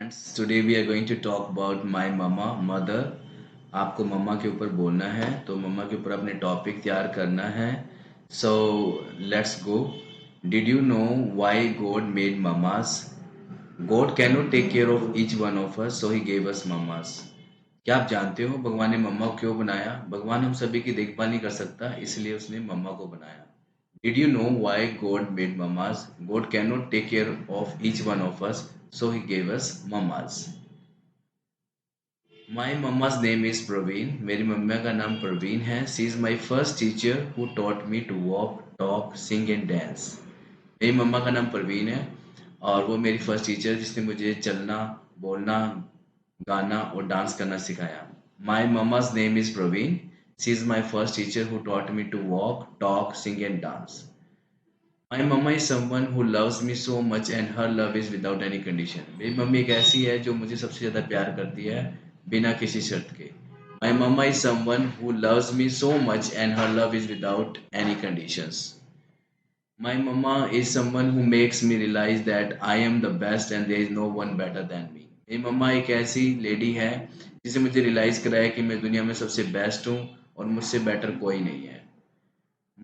friends, today we are going to talk about my mama, mother. आपको मम्मा के ऊपर बोलना है तो मम्मा के ऊपर अपने टॉपिक तैयार करना है. So let's go. Did you know why God made mamas? God cannot take care of each one of us, so He gave us mamas. क्या आप जानते हो भगवान ने मम्मा को क्यों बनाया? भगवान हम सभी की देखभाल नहीं कर सकता, इसलिए उसने मम्मा को बनाया. Did you know why God made mamas? God cannot take care of each one of us, so He gave us mamas. My mama's name is Praveen. मेरी मम्मा का नाम प्रवीण है. She is my first teacher who taught me to walk, talk, sing and dance. मेरी मम्मा का नाम प्रवीण है और वो मेरी फर्स्ट टीचर जिसने मुझे चलना, बोलना, गाना और डांस करना सिखाया. My mama's name is Praveen. She is my first teacher who taught me to walk, talk, sing and dance. My mama is someone who loves me so much and her love is without any condition. मेरी mummy एक ऐसी है जो मुझे सबसे ज़्यादा प्यार करती है बिना किसी शर्त के. My mama is someone who loves me so much and her love is without any conditions. My mama is someone who makes me realize that I am the best and there is no one better than me. मेरी mama एक ऐसी lady है जिसे मुझे realise कराया कि मैं दुनिया में सबसे बेस्ट हूँ और मुझसे बेटर कोई नहीं है.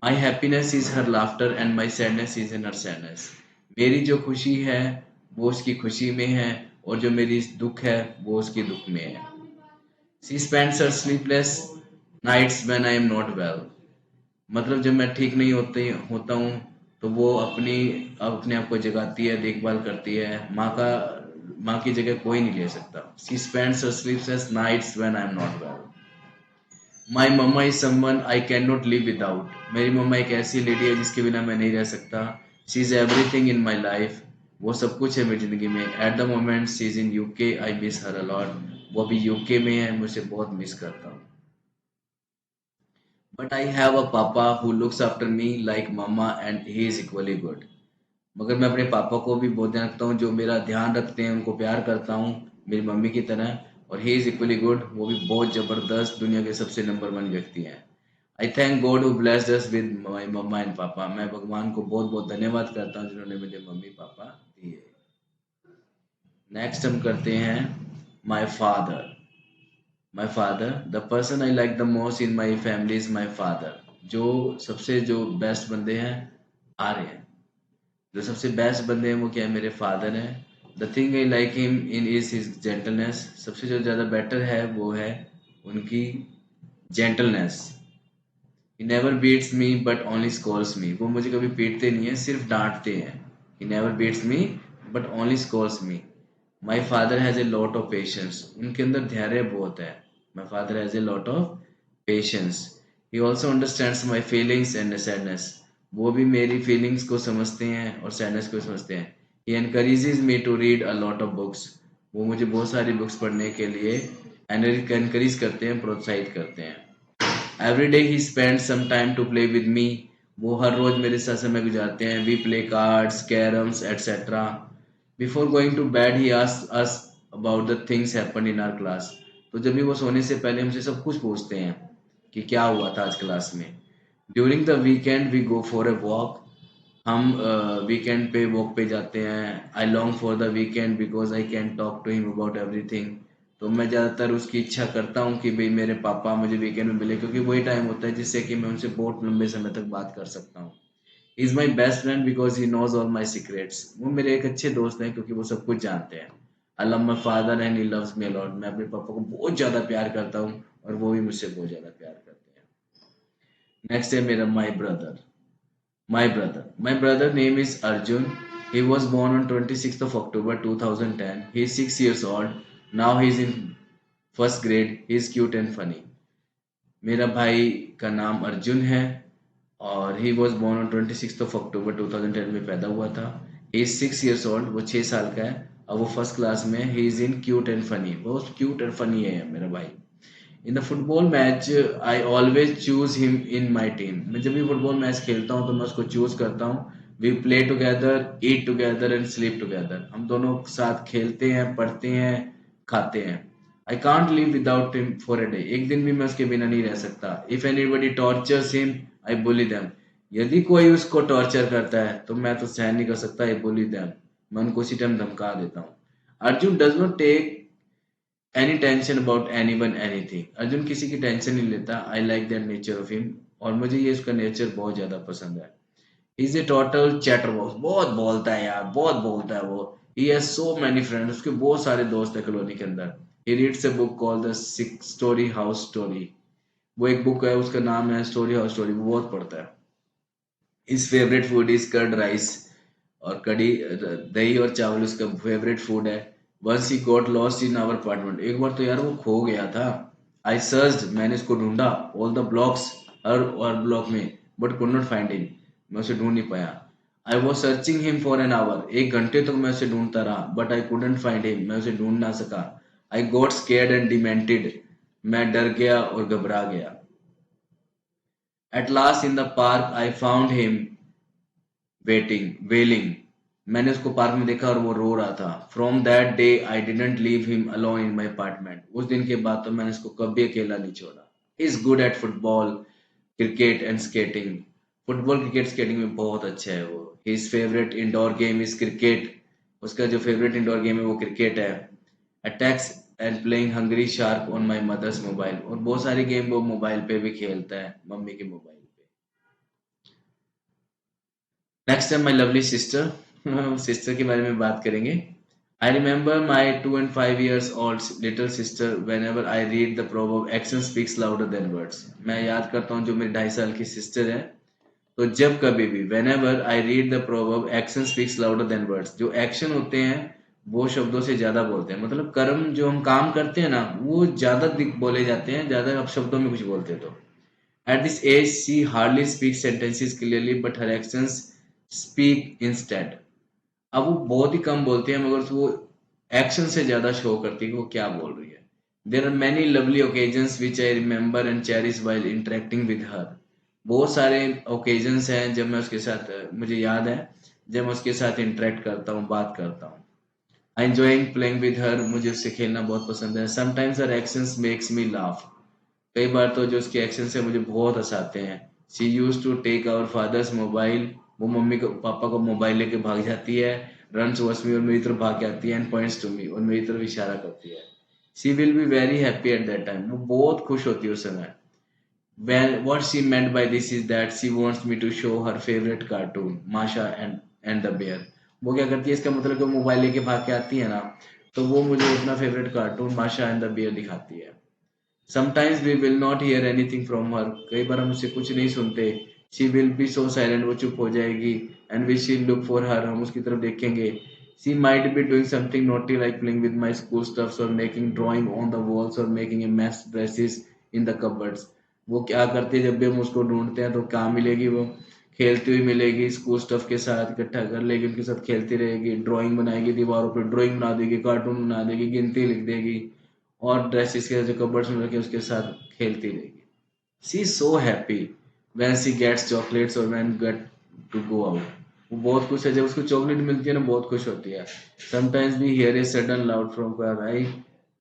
My happiness is her laughter and my sadness is in her sadness. मेरी जो खुशी है वो उसकी खुशी में है और जो मेरी दुख है वो उसके दुख में है. She spends her sleepless nights when I am not well. मतलब जब मैं ठीक नहीं होता हूँ तो वो अपने आप को जगाती है, देखभाल करती है. माँ की जगह कोई नहीं ले सकता. She spends her sleepless nights when I am not well. My mama is someone I can not live without. मेरी मम्मा एक ऐसी लेडी है जिसके बिना मैं नहीं रह सकता. She is everything in my life. वो सब कुछ है मेरी जिंदगी में. At the moment she is in UK. I miss her a lot. वो अभी यूके में है, मुझे बहुत मिस करता हूँ. But I have a papa who looks after me like mama and he is equally good. मगर मैं अपने पापा को भी बहुत ध्यान रखता हूँ जो मेरा ध्यान रखते हैं, उनको प्यार करता हूँ मेरी मम्मी की तरह. और ही इज इक्वली गुड. वो भी बहुत जबरदस्त दुनिया के सबसे नंबर वन व्यक्ति हैं. I thank God who blessed us with my mama and papa. मैं भगवान को बहुत बहुत धन्यवाद करता हूँ जिन्होंने मुझे मम्मी पापा दिए. नेक्स्ट हम करते हैं my father. My father, the person I like the most in my family is my father. जो बेस्ट बंदे हैं आ रहे हैं. जो सबसे बेस्ट बंदे हैं वो क्या है? मेरे फादर हैं. The thing I like him in is his gentleness. सबसे जो ज़्यादा बेटर है वो है उनकी gentleness. He never beats me but only scolds me. वो मुझे कभी पीटते नहीं है, सिर्फ डांटते हैं. He never beats me but only scolds me. My father has a lot of patience. उनके अंदर धैर्य बहुत है. My father has a lot of patience. He also understands my feelings and sadness. वो भी मेरी feelings को समझते हैं और sadness को समझते हैं. He encourages me to read a lot of books. वो मुझे बहुत सारी बुक्स पढ़ने के लिए encourage करते हैं, प्रोत्साहित करते हैं. Every day he spend some time to play with me. वो हर रोज मेरे साथ समय गुजारते हैं. We play cards, carroms etcetera. Before going to bed he asks us about the things happen in our class. तो जब भी वो सोने से पहले हमसे सब कुछ पूछते हैं कि क्या हुआ था आज क्लास में. During the weekend we go for a walk. हम वीकेंड पे वॉक पे जाते हैं. I long for the weekend because I can talk to him about everything. तो मैं ज़्यादातर उसकी इच्छा करता हूँ कि भाई मेरे पापा मुझे वीकेंड में मिले, क्योंकि वही टाइम होता है जिससे कि मैं उनसे बहुत लंबे समय तक बात कर सकता हूँ. He is my best friend because he knows all my secrets. वो मेरे एक अच्छे दोस्त हैं क्योंकि वो सब कुछ जानते हैं. I love my father and he loves me a lot. मैं अपने पापा को बहुत ज़्यादा प्यार करता हूँ और वो भी मुझसे बहुत ज़्यादा प्यार करते हैं. नेक्स्ट है मेरा my brother. My brother name is Arjun. He was born on 26th of October 2010. He is 6 years old. Now he is in first grade. He is cute and funny. मेरा भाई का नाम अर्जुन है और he was born on 26th of October 2010 में पैदा हुआ था. He is 6 years old. वो 6 साल का है और वो फर्स्ट क्लास में. He is in cute and funny. बहुत क्यूट एंड फनी है मेरा भाई. In the football match I always choose him in my team. मैं जब भी फुटबॉल मैच खेलता हूँ तो मैं उसको चूज करता हूँ. We play together, eat together and sleep together. हम दोनों साथ खेलते हैं, पढ़ते हैं, खाते हैं. I can't live without him for a day. एक दिन भी मैं उसके बिना नहीं रह सकता. If anybody tortures him I bully them. यदि कोई उसको टॉर्चर करता है तो मैं तो सहन नहीं कर सकता. I bully them. मैं उनको उसी टाइम धमका देता हूँ. Arjun does not take any tension about anyone anything. Arjun किसी की टेंशन नहीं लेता। I like that nature of him. और मुझे ये उसका नेचर बहुत ज्यादा पसंद है। Is a total chatterbox. बहुत बोलता है यार, बहुत बोलता है वो। He has so many friends. उसके बहुत सारे दोस्त है कॉलोनी के अंदर। He reads a book called the six story house story. वो एक बुक है, उसका नाम है स्टोरी हाउस स्टोरी। वो बहुत पढ़ता है। His favourite food is curd rice. और कड़ी दही और चावल उसका फेवरेट फूड है। Once he got lost in our apartment. एक बार तो यार वो खो गया था। I searched. मैंने इसको ढूंढा। ऑल द ब्लॉक्स, हर ब्लॉक में। But could not find him. मैं उसे ढूंढ नहीं पाया। I was searching him for an hour. एक घंटे तक मैं उसे ढूंढता रहा। But I couldn't find him. मैं उसे ढूंढ ना सका। I got scared and demented. मैं डर गया और घबरा गया। At last in the park I found him waiting wailing. मैंने उसको पार्क में देखा और वो रो रहा था। From that day I didn't leave him alone in my apartment. उस दिन के बाद तो मैंने उसको कभी अकेला नहीं छोड़ा। Is good at football, cricket and skating. Football cricket skating में बहुत अच्छा है वो। His favourite indoor game is cricket. उसका जो फेवरेट इंडोर गेम है वो क्रिकेट है। Attacks and playing hungry shark on my mother's mobile. और बहुत सारी गेम वो मोबाइल पे भी खेलता है, मम्मी के मोबाइल पे। नेक्स्ट है माई लवली सिस्टर। सिस्टर के बारे में बात करेंगे। I remember my 2 and 5 years old little sister when ever I read the proverb action speaks louder than words. मैं याद करता हूँ जो मेरी 2.5 साल की सिस्टर है। तो जब कभी भी when ever I read the proverb action speaks louder than words, जो एक्शन होते हैं वो शब्दों से ज्यादा बोलते हैं। मतलब कर्म जो हम काम करते हैं ना, वो ज्यादा बोले जाते हैं, ज्यादा अब शब्दों में कुछ बोलते हैं तो। At this age, she hardly speaks sentences clearly, but her actions speak instead. अब वो बहुत ही कम बोलती है, मगर वो एक्शन से ज्यादा शो करती है कि वो क्या बोल रही है। There are many lovely occasions which I remember and cherish while interacting with her. बहुत सारे ओकेजन्स हैं जब मैं उसके साथ, मुझे याद है जब मैं उसके साथ इंटरेक्ट करता हूँ, बात करता हूँ। आई एंजॉइंग प्लेइंग विद हर। मुझे उससे खेलना बहुत पसंद है। समटाइम्स हर एक्शंस मेक्स मी लाफ। कई बार तो जो उसके एक्शन से मुझे बहुत हंसाते हैं। She use to take our father's mobile. वो मम्मी को पापा को मोबाइल लेके भाग जाती है। रन टुवर्ड्स मी, और मेरी तरफ भाग के आती है, एंड पॉइंट्स टू मी, और मेरी तरफ इशारा करती है। She will be very happy at that time. वो बहुत खुश होती है उस समय। Well, what she meant by this is that she wants me to show her favorite cartoon, Masha and the Bear. वो क्या करती है, इसका मतलब कि वो मोबाइल लेके भाग के आती है ना, तो वो मुझे अपना favourite cartoon Masha and the Bear दिखाती है। Sometimes we will not hear anything from her. कई बार हम उससे कुछ नहीं सुनते। She will be so silent. वो चुप हो जाएगी। And we shall look for her. हम उसकी तरफ देखेंगे। She might be doing something naughty like playing with my school stuffs और making drawing on the walls और making a mess dresses in the cupboards. वो क्या करती है, जब भी हम उसको ढूंढते हैं तो कहाँ मिलेगी वो? खेलती हुई मिलेगी, स्कूल स्टफ के साथ इकट्ठा कर लेगी, उनके साथ खेलती रहेगी, ड्राइंग बनाएगी, दीवारों पर ड्राइंग बना देगी, कार्टून बना देगी, गिनती लिख देगी, और ड्रेसेस के जो कबर्ड्स में रखे उसके साथ खेलती रहेगी। She is so happy when she gets chocolates और when get to go out. वो बहुत खुश है जब उसको चॉकलेट मिलती है ना, बहुत खुश होती है। Sometimes we hear a sudden loud from her eye.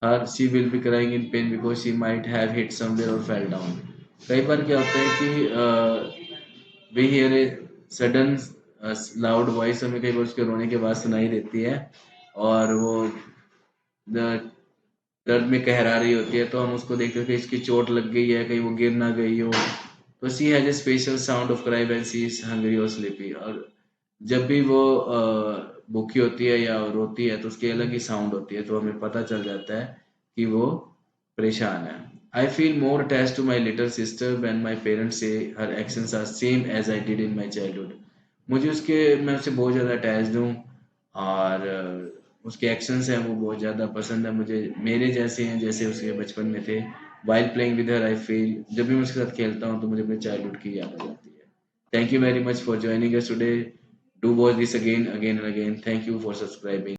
Her she will be crying in pain because she might have hit somewhere और फेल डाउन। कई बार क्या होता है कि we hear a sudden loud voice, हमें कई बार उसके रोने की आवाज सुनाई देती है, और वो दर्द में कहरा रही होती है, तो हम उसको देखते थे इसकी चोट लग गई है, कहीं वो गिर ना गई हो। तो she has a special sound of cry when she is hungry और स्लीपी। और जब भी वो भूखी होती है या रोती है तो उसकी अलग ही साउंड होती है, तो हमें पता चल जाता है कि वो परेशान है। I feel more attach to my little sister when my parents see her actions are same as I did in my childhood. मुझे उसके, मैं उससे बहुत ज़्यादा अटैच्ड हूँ। और उसके एक्शंस हैं वो बहुत ज़्यादा पसंद है मुझे, मेरे जैसे हैं जैसे उसके बचपन में थे। While playing with her I feel, जब भी मैं उसके साथ खेलता हूँ तो मुझे अपने चाइल्डहुड की याद आ जाती है। Thank you very much for joining us today. Do watch this again again and again. Thank you for subscribing.